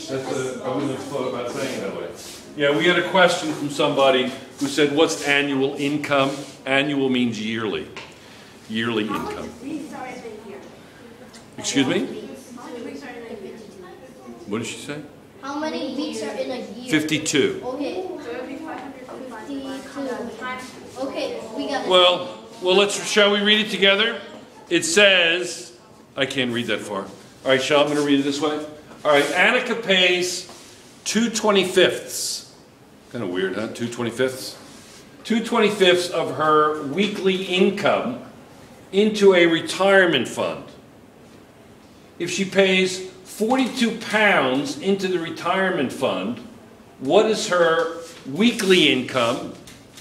I wouldn't have thought about saying it that way. Yeah, we had a question from somebody who said, what's annual income? Annual means yearly. Yearly income. Excuse me? What did she say? How many weeks are in a year? 52. Okay. 52. Okay, we got it. Well, shall we read it together? It says, I can't read that far. All right, I'm going to read it this way. All right, Annika pays 2/25. Kind of weird, huh? 2/25. 2/25 of her weekly income into a retirement fund. If she pays £42 into the retirement fund, what is her weekly income?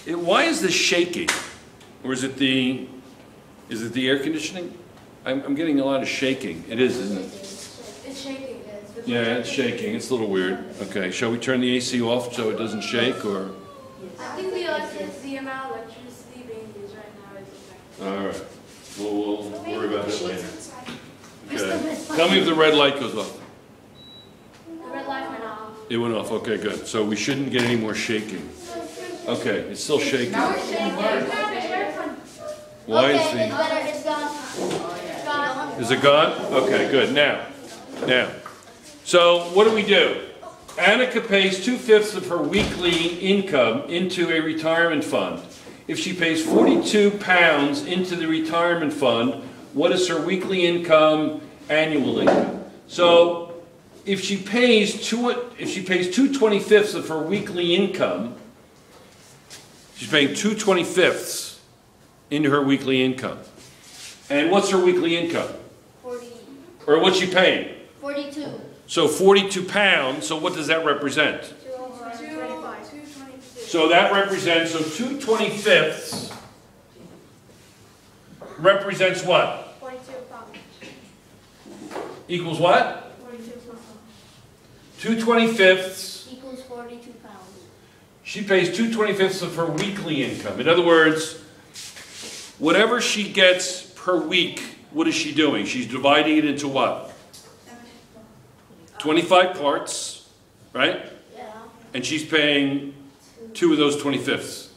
Why is this shaking? Or is it the air conditioning? I'm getting a lot of shaking. It is, isn't it? It's shaking. Yeah, it's shaking. It's a little weird. Okay, shall we turn the AC off so it doesn't shake, or? I think the amount of electricity being used right now is affecting. All right. We'll worry about that later. Okay. Tell me if the red light goes off. The red light went off. It went off. Okay, good. So we shouldn't get any more shaking. Okay, it's still shaking. Why is it's better. It's gone. Is it gone? Okay, good. Now. So what do? Annika pays 2/5 of her weekly income into a retirement fund. If she pays £42 into the retirement fund, what is her weekly income, annual income? So if she pays 2/25 of her weekly income, she's paying 2/25 into her weekly income. And what's her weekly income? 40. Or what's she paying? 42. So £42, so what does that represent? 2/25. So that represents, 2/25 represents what? 42 pounds. Equals what? 42 pounds. 2/25. Equals 42 pounds. She pays 2/25 of her weekly income. In other words, whatever she gets per week, what is she doing? She's dividing it into what? 25 parts, right? Yeah. And she's paying 2 of those 25ths,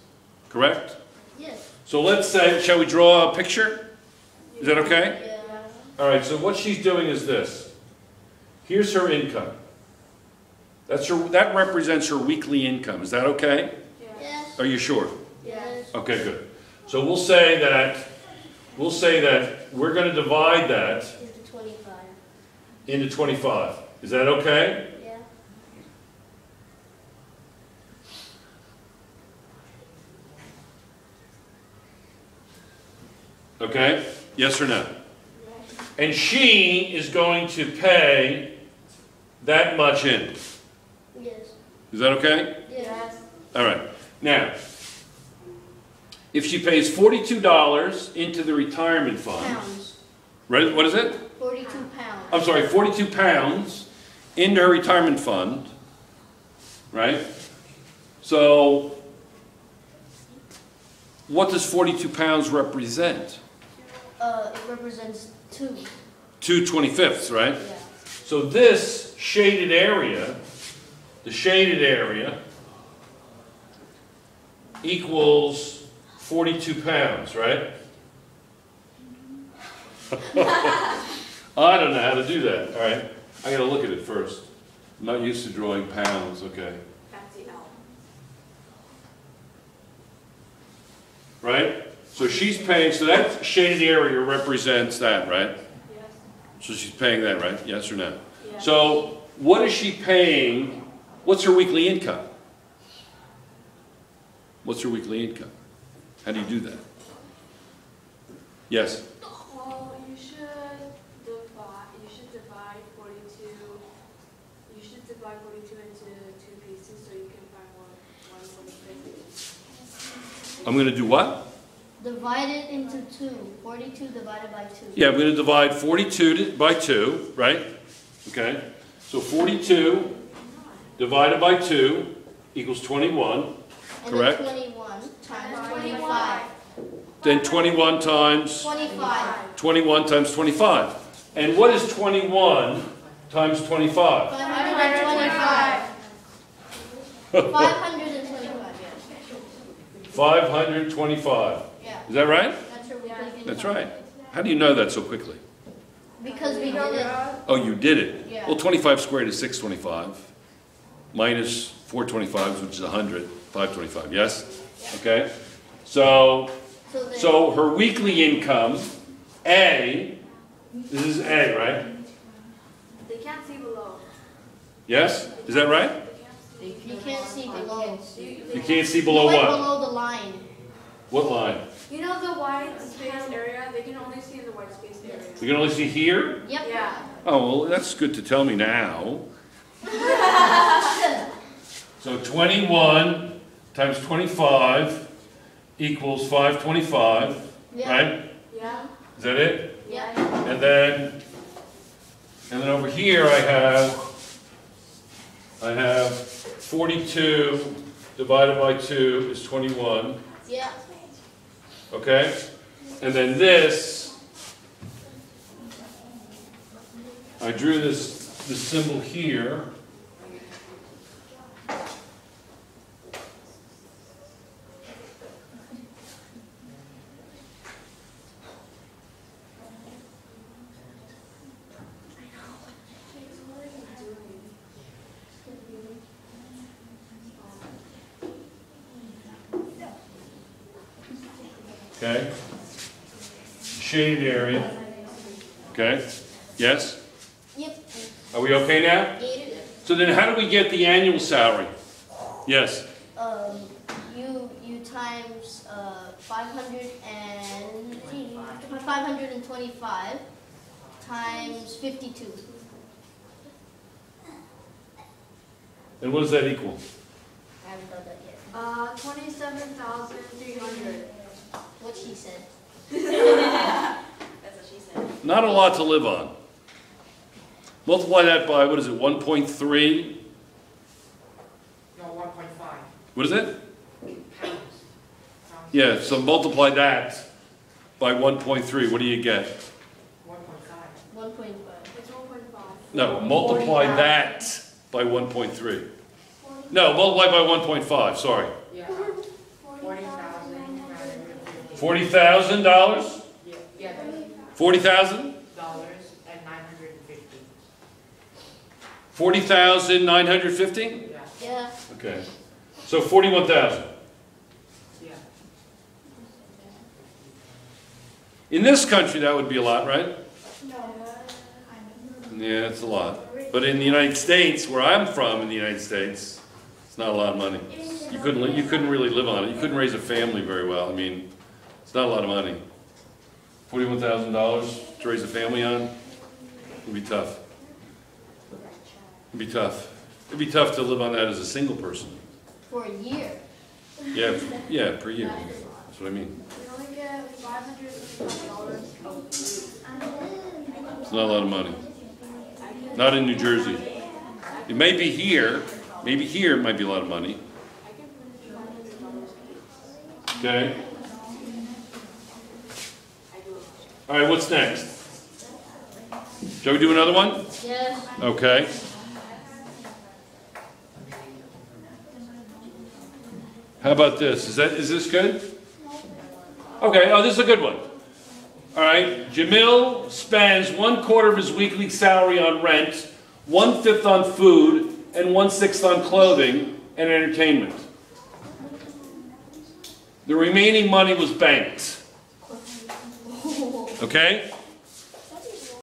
correct? Yes. So let's say, shall we draw a picture? Is that okay? Yeah. All right, so what she's doing is this. Here's her income. That represents her weekly income. Is that okay? Yes. Are you sure? Yes. Okay, good. So we'll say that we're going to divide that Into 25. into 25. Is that okay? Yeah. Okay? Yes or no? And she is going to pay that much in. Yes. Is that okay? Yes. All right. Now, if she pays $42 into the retirement fund, Pounds. right? What is it? 42 pounds. I'm sorry, 42 pounds into her retirement fund, right? So, what does 42 pounds represent? It represents 2. 2/25, right? Yeah. So this shaded area, the shaded area, equals 42 pounds, right? I don't know how to do that. All right, I got to look at it first. I'm not used to drawing pounds. Okay, That's the L. right? So she's paying. So that shaded area represents that, right? Yes. So she's paying that, right? Yes or no? Yes. So what is she paying? What's her weekly income? What's her weekly income? How do you do that? Yes? Well, you should divide 42. You should divide 42 into 2 pieces so you can find one 25. I'm going to do what? Divide it into 2. 42 divided by 2. Yeah, I'm going to divide 42 by 2, right? Okay. So 42 divided by 2 equals 21, And correct? then 21 times 25. Then 21 times 25. 21 times 25. And what is 21 times 25? 525. 525. 525, yeah. 525. Yeah. Is that right? That's her weekly income. That's right. How do you know that so quickly? Because we did it. Oh, you did it. Yeah. Well, 25 squared is 625. Minus 425, which is 100. 525, yes? Okay. So her weekly income, A, this is A, right? They can't see below. Yes? Is that right? You can't see below. You can't see below You went what? below the line. What line? You know the white space area? They can only see in the white space area. You can only see here? Yep. Yeah. Oh, well, that's good to tell me now. So 21 times 25 equals 525, Yeah. right? Yeah. Is that it? Yeah. And then over here I have 42 divided by 2 is 21. Yeah. Okay? And then this, I drew this symbol here. Okay? Shaded area. Okay? Yes? Yep. Are we okay now? Yeah. So then how do we get the annual salary? Yes? You times 525 times 52. And what does that equal? I haven't done that yet. 27,300. What she said. That's what she said. Not a lot to live on. Multiply that by, what is it, 1.3? No, 1.5 What is it? pounds. Yeah, so multiply that by 1.3. What do you get? 1.5. 1.5. It's 1.5. No, multiply that by 1.3. No, multiply by 1.5, sorry. Yeah. $40,950. $40,000? Yeah. $40,000? And $950. 40,950? Yeah. Yeah. Okay. So 41,000. Yeah. In this country, that would be a lot, right? No. Yeah, it's a lot. But in the United States, where I'm from in the United States, it's not a lot of money. You couldn't really live on it. You couldn't raise a family very well. I mean, it's not a lot of money. $41,000 to raise a family on would be tough. It'd be tough. It'd be tough to live on that as a single person. For a year. Yeah, per year. That's what I mean. We only get $555. It's not a lot of money. Not in New Jersey. It may be here. Maybe here it might be a lot of money. Okay. All right, what's next? Shall we do another one? Yes. Okay. How about this? Is this good? Okay, oh, this is a good one. All right, Jamil spends 1/4 of his weekly salary on rent, 1/5 on food, and 1/6 on clothing and entertainment. The remaining money was banked. Okay?